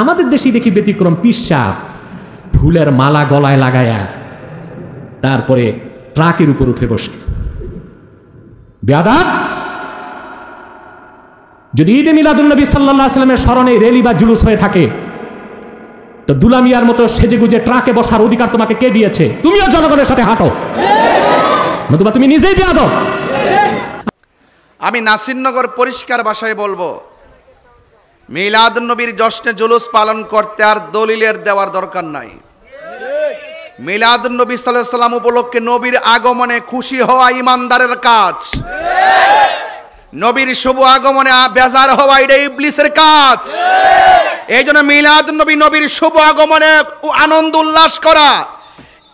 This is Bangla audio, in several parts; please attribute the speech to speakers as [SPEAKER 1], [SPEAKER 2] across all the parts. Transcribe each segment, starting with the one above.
[SPEAKER 1] আমাদের দেশেই দেখি ব্যতিক্রম, পিশাব ফুলের মালা গলায় লাগায়া তারপরে ট্রাকের উপর উঠে বসে। বেয়াদব! যদি ঈদে মিলাদুন্নবী সাল্লাল্লাহু আলাইহি ওয়াসাল্লামের স্মরণে র্যালি বা জুলুস হয়ে থাকে, তো দুলামিয়ার মতো সেজেগুজে ট্রাকে বসার অধিকার তোমাকে কে দিয়েছে? তুমিও জনগণের সাথে হাঁটো, নতুবা তুমি নিজেই বেয়াদব।
[SPEAKER 2] আমি নাসিরনগর পরিষ্কার ভাষায় বলবো, মিলাদুন্নবীর জশ্নে জুলুস পালন করতে আর দলিলের দেওয়ার দরকার নাই। মিলাদুন্নবী সাল্লাল্লাহু আলাইহি ওয়াসাল্লাম উপলক্ষে নবীর আগমনে খুশি হওয়া ইমানদারের কাজ। নবীর শুভ আগমনে বেজার হওয়া এটা ইবলিসের কাজ। এই জন্য মিলাদুন্নবী, নবীর শুভ আগমনে আনন্দ উল্লাস করা,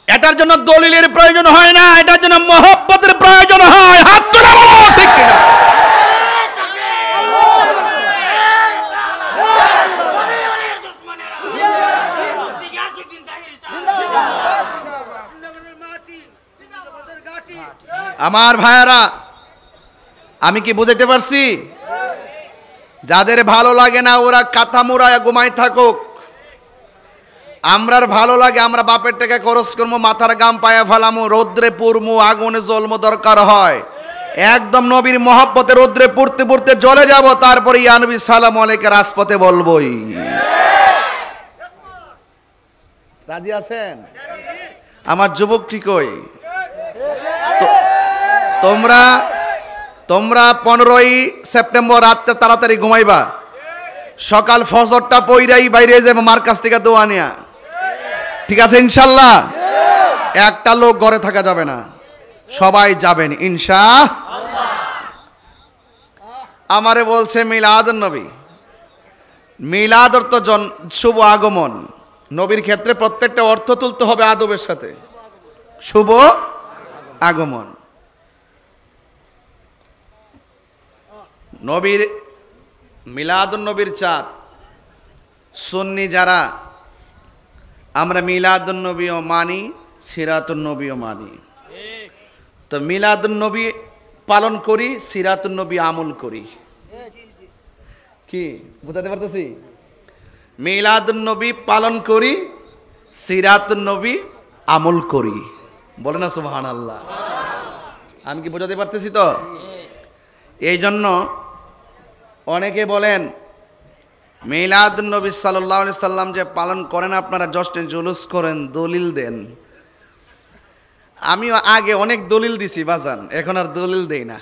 [SPEAKER 2] এটার জন্য দলিলের প্রয়োজন হয় না, এটার জন্য মহব্বতের প্রয়োজন হয়। হাত তুলে বলো ঠিক কিনা? আমার ভাইয়ারা, আমি কি বুঝাইতে পারছি? যাদের ভালো লাগে না ওরা কাঁথা মুড়ায় ঘুমায় থাকুক। আমরার ভালো লাগে, আমরা বাপের টাকা খরচ করবো, মাথার গাম পায়া ফেলামো, রৌদ্রে পুরমু, আগুনে জ্বলমো, দরকার হয় একদম নবীর মহব্বতে রৌদ্রে পুড়তে পুড়তে জ্বলে যাব, তারপরে ইয়া নবী সালাম আলাইকে রাজপথে বলবই। রাজি আছেন? আমার যুবক ঠিক কই? তোমরা 15ই সেপ্টেম্বর রাতে তাড়াতাড়ি ঘুমাইবা, সকাল ফজরটা পইরাই বাইরে যাবে মার কাছ থেকে দোয়া নিয়া, ঠিক আছে ইনশাল্লাহ? একটা লোক ঘরে থাকা যাবে না, সবাই যাবেন ইনশাআল্লাহ। আমারে বলছে মিলাদুন্নবী, মিলাদ অর্থ শুভ আগমন। নবীর ক্ষেত্রে প্রত্যেকটা অর্থ তুলতে হবে আদবের সাথে। শুভ আগমন, নবীর মিলাদুন্নবীর চাঁদ। সুন্নি যারা, আমরা মিলাদুন্নবীও মানি, সিরাতুন্নবীও মানি। তো মিলাদুন্নবী পালন করি, সিরাতুন্নবী আমল করি। কি বুঝাতে পারতেছি? মিলাদুন্নবী পালন করি, সিরাতুন্নবী আমল করি। বলে না সুবহানাল্লাহ? আমি কি বোঝাতে পারতেছি? তো এই জন্য অনেকে বলেন মিলাদুন্নবী সাল্লাল্লাহু আলাইহি সাল্লাম যে পালন করেন আপনারা, জশ্নে জুলুস করেন, দলিল দেন। আমি আগে অনেক দলিল দিছি বাজান, এখন আর দলিল দেই না।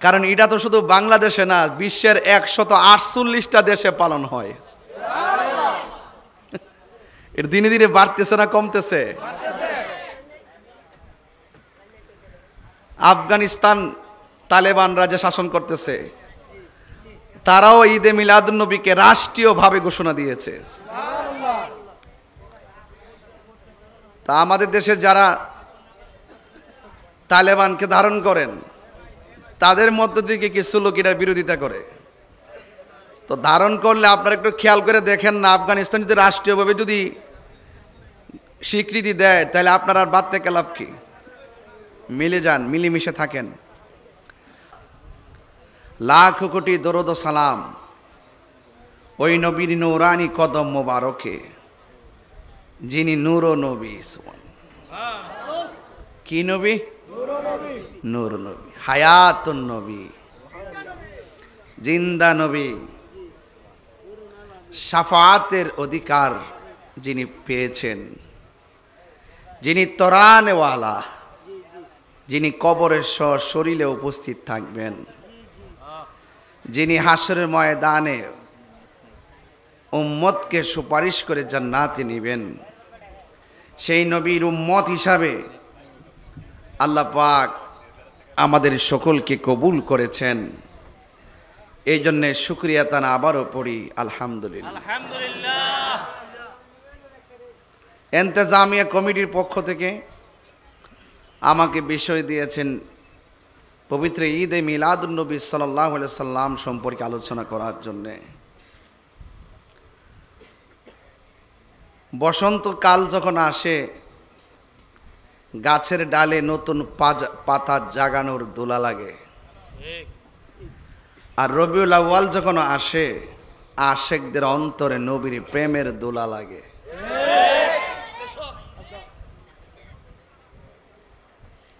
[SPEAKER 2] কারণ এটা তো শুধু বাংলাদেশে না, বিশ্বের 148টা দেশে পালন হয়। এর দিনে দিনে বাড়তেছে না কমতেছে? আফগানিস্তান তালেবানরা যে শাসন করতেছে, তারাও ঈদে মিলাদুন্নবীকে রাষ্ট্রীয়ভাবে ঘোষণা দিয়েছে। তা আমাদের দেশের যারা তালেবানকে ধারণ করেন, তাদের মধ্য থেকে কিছু লোক এটার বিরোধিতা করে। তো ধারণ করলে আপনারা একটু খেয়াল করে দেখেন না, আফগানিস্তান যদি রাষ্ট্রীয়ভাবে যদি স্বীকৃতি দেয়, তাহলে আপনারা আর বাদ থেকে লাভ কি? মিলে যান, মিলেমিশে থাকেন। লাখ কোটি দরুদ ও সালাম ওই নবীর নূরানি কদম মোবারকে, যিনি নূর নবী। কি নবী? নূর নবী, হায়াতুন নবী, জিন্দা নবী, শাফাআতের অধিকার যিনি পেয়েছেন, যিনি তরানেওয়ালা, যিনি কবরের শরীরে উপস্থিত থাকবেন, যিনি হাসরের ময়দানে উম্মতকে সুপারিশ করে জান্নাতে নেবেন, সেই নবীর উম্মত হিসাবে আল্লাহ পাক আমাদের সকলকে কবুল করেছেন। এই জন্যে শুকরিয়া তানা আবারও পড়ি আলহামদুলিল্লাহ। ইন্তেজামিয়া কমিটির পক্ষ থেকে আমাকে বিষয় দিয়েছেন পবিত্র ঈদে মিলাদুন্নবী সাল্লাল্লাহু আলাইহি সাল্লাম সম্পর্কে আলোচনা করার জন্যে। বসন্তকাল যখন আসে, গাছের ডালে নতুন পাতা জাগানোর দোলা লাগে। আর রবিউল আউয়াল যখন আসে, আশেকদের অন্তরে নবীর প্রেমের দোলা লাগে।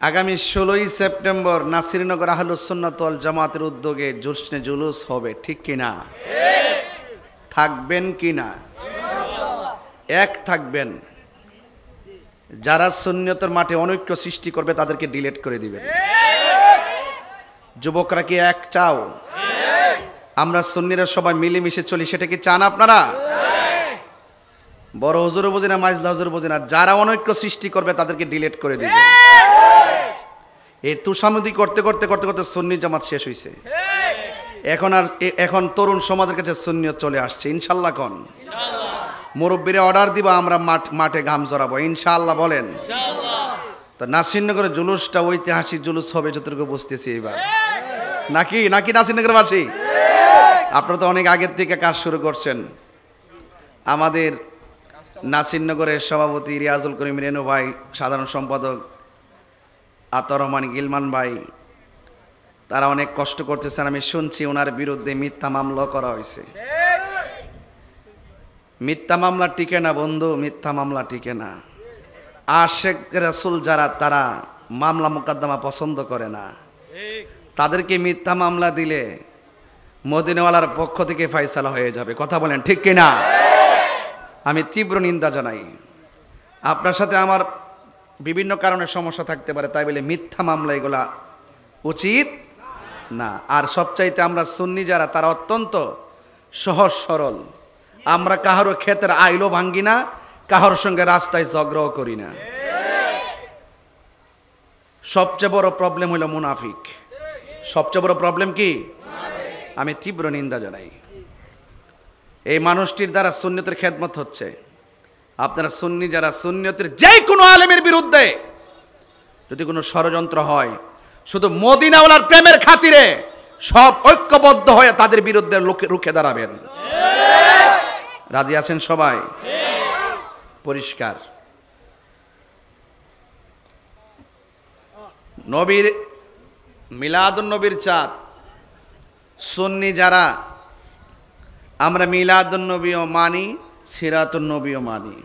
[SPEAKER 2] আগামী 16ই সেপ্টেম্বর নাসিরনগর আহলুস সুন্নাত ওয়াল জামাতের উদ্যোগে জোশনে জুলুস হবে, ঠিক কিনা? থাকবেন কিনা? এক থাকবেন। যারা সুন্নিয়তের মাঠে অনৈক্য সৃষ্টি করবে তাদেরকে ডিলিট করে দিবেন। যুবকরা কি এক চাও? আমরা সুন্নিরা সবাই মিলেমিশে চলি, সেটা কি চান আপনারা? বড় হুজুরও বোঝে না, মাইজলা হুজুর বোঝে না, যারা অনৈক্য সৃষ্টি করবে তাদেরকে ডিলিট করে দিবেন। এই তুষামুদি করতে করতে করতে করতে সুন্নি জামাত শেষ হয়েছে। এখন তরুণ সমাজের কাছে সুন্নিয়ত চলে আসছে। ইনশাল্লাহ কোন মুরব্বীরা অর্ডার দিব, আমরা মাঠে ঘাম জড়াবো ইনশাআল্লাহ। বলেন তো নাসিরনগরের জুলুসটা ঐতিহাসিক জুলুস হবে যতটুকু বুঝতেছি এবার, নাকি নাকি নাসিরনগরবাসী? আপনারা তো অনেক আগের থেকে কাজ শুরু করছেন। আমাদের নাসিরনগরের সভাপতি রিয়াজুল করিম রেনু ভাই, সাধারণ সম্পাদক আতর রহমান গিলমান ভাই, তারা অনেক কষ্ট করতেছেন। আমি শুনছি ওনার বিরুদ্ধে মিথ্যা মামলা করা হয়েছে। মিথ্যা মামলা টিকে না বন্ধু, মিথ্যা মামলা টিকে না। আশেক রাসূল যারা, তারা মামলা মোকদ্দমা পছন্দ করে না। তাদেরকে মিথ্যা মামলা দিলে মদিনাওয়ালার পক্ষ থেকে ফয়সালা হয়ে যাবে। কথা বলেন ঠিক কিনা? আমি তীব্র নিন্দা জানাই। আপনার সাথে আমার বিভিন্ন কারণে সমস্যা থাকতে পারে, তাই বলে মিথ্যা মামলা এগুলা উচিত না। আর সবচাইতে আমরা সুন্নি যারা, তারা অত্যন্ত সহজ সরল। আমরা কাহারও ক্ষেতের আইলও ভাঙ্গি না, কাহার সঙ্গে রাস্তায় ঝগড়াও করি না। সবচেয়ে বড় প্রবলেম হলো মুনাফিক। সবচেয়ে বড় প্রবলেম কি? আমি তীব্র নিন্দা জানাই। এই মানুষটির দ্বারা সুন্নিয়তের খেদমত হচ্ছে। আপনারা সুন্নি যারা, সুন্নিয়তের যে কোনো আলেমের বিরুদ্ধে যদি কোনো ষড়যন্ত্র হয়, শুধু মদিনাওয়ালার প্রেমের খাতিরে সব ঐক্যবদ্ধ হয়ে তাদের বিরুদ্ধে রুখে দাঁড়াবেন। রাজি আছেন সবাই? পরিষ্কার। নবীর মিলাদুন নবীর চাঁদ, সুন্নি যারা, আমরা মিলাদুন নবীও মানি, সিরাতুন নবীও মানি।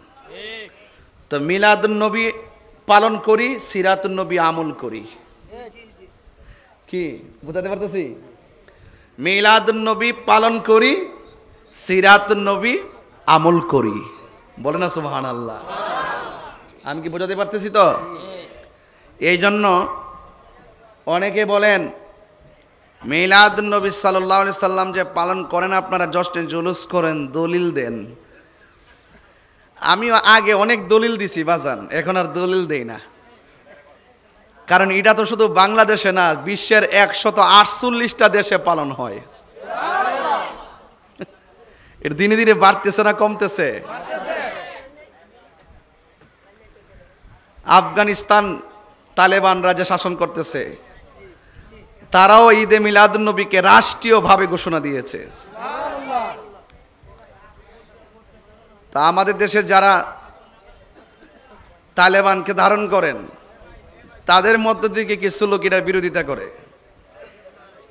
[SPEAKER 2] তো মিলাদুন নবী পালন করি, সিরাতুন নবী আমল করি। কি বুঝাতে পারতেছি? মিলাদুন নবী পালন করি, সিরাতুন নবী আমল করি। বলে না সুবহানাল্লাহ? আমি কি বোঝাতে পারতেছি? তো এই জন্য অনেকে বলেন মিলাদুন নবী সাল্লাল্লাহু আলাইহি সাল্লাম যে পালন করেন আপনারা, জশ্নে জুলুস করেন, দলিল দেন। আমি আগে অনেক দলিল দিছি বাজান, এখন আর দলিল দেই না। কারণ এটা তো শুধু বাংলাদেশে না, বিশ্বের 148টা দেশে পালন হয়। এর দিনে দিনে বাড়তেছে না কমতেছে? আফগানিস্তান তালেবানরা যে শাসন করতেছে, তারাও ঈদে মিলাদুন নবীকে রাষ্ট্রীয়ভাবে ঘোষণা দিয়েছে। তা আমাদের দেশে যারা তালেবানকে ধারণ করেন, তাদের মধ্য থেকে কিছু লোক এটার বিরোধিতা করে।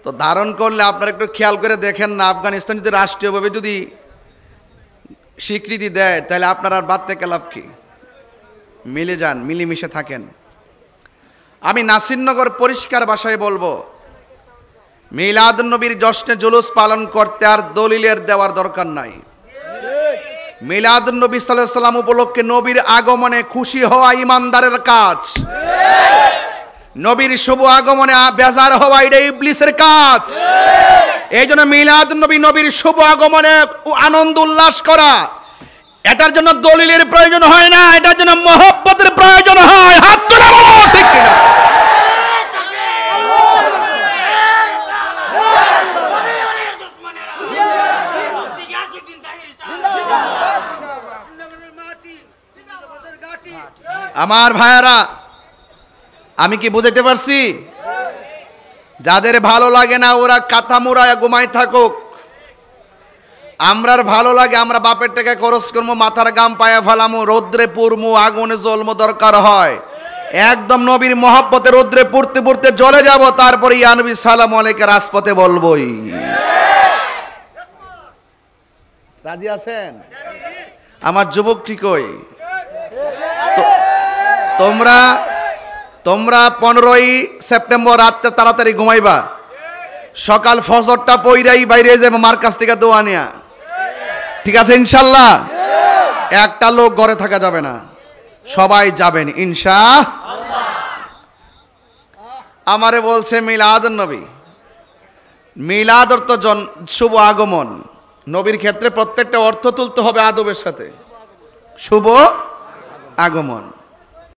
[SPEAKER 2] তো ধারণ করলে আপনারা একটু খেয়াল করে দেখেন না, আফগানিস্তান যদি রাষ্ট্রীয়ভাবে যদি স্বীকৃতি দেয়, তাহলে আপনার আর বাদ থেকে লাভ কি? মিলে যান, মিলেমিশে থাকেন। আমি নাসিরনগর পরিষ্কার ভাষায় বলবো, মিলাদুন নবীর জশ্নে জুলুস পালন করতে আর দলিলের দেওয়ার দরকার নাই। মিলাদুন নবী সাল্লাল্লাহু আলাইহি সাল্লাম উপলক্ষে নবীর আগমনে খুশি হওয়া ইমানদারের কাজ। নবীর শুভ আগমনে বেজার হওয়া এটা ইবলিসের কাজ। এই জন্য মিলাদুন নবী, নবীর শুভ আগমনে আনন্দ উল্লাস করা, এটার জন্য দলিলের প্রয়োজন হয় না, এটার জন্য মহব্বতের প্রয়োজন হয়। হাত তুলে বলো ঠিক কিনা? আমার ভাইয়ারা, আমি কি বুঝাইতে পারছি? যাদের ভালো লাগে না ওরা কাঁথা মুড়ায় ঘুমায় থাকুক। আমরার ভালো লাগে, আমরা বাপের টাকা খরচ করবো, মাথার গাম পায়া ফেলামো, রৌদ্রে পুরমু, আগুনে জ্বলমো, দরকার হয় একদম নবীর মহব্বতে রৌদ্রে পুড়তে পুড়তে জ্বলে যাব, তারপরে ইয়া নবী সালাম আলাইকে রাজপথে বলবই। রাজি আছেন? আমার যুবক ঠিক কই? তোমরা 15ই সেপ্টেম্বর রাতে তাড়াতাড়ি ঘুমাইবা, সকাল ফজরটা পইরাই বাইরে যাবে মার কাছ থেকে দোয়া নিয়া। ঠিক আছে ইনশাল্লাহ? একটা লোক ঘরে থাকা যাবে না, সবাই যাবেন ইনশাআল্লাহ। আমারে বলছে মিলাদুন নবী, মিলাদ অর্থ শুভ আগমন। নবীর ক্ষেত্রে প্রত্যেকটা অর্থ তুলতে হবে আদবের সাথে, শুভ আগমন।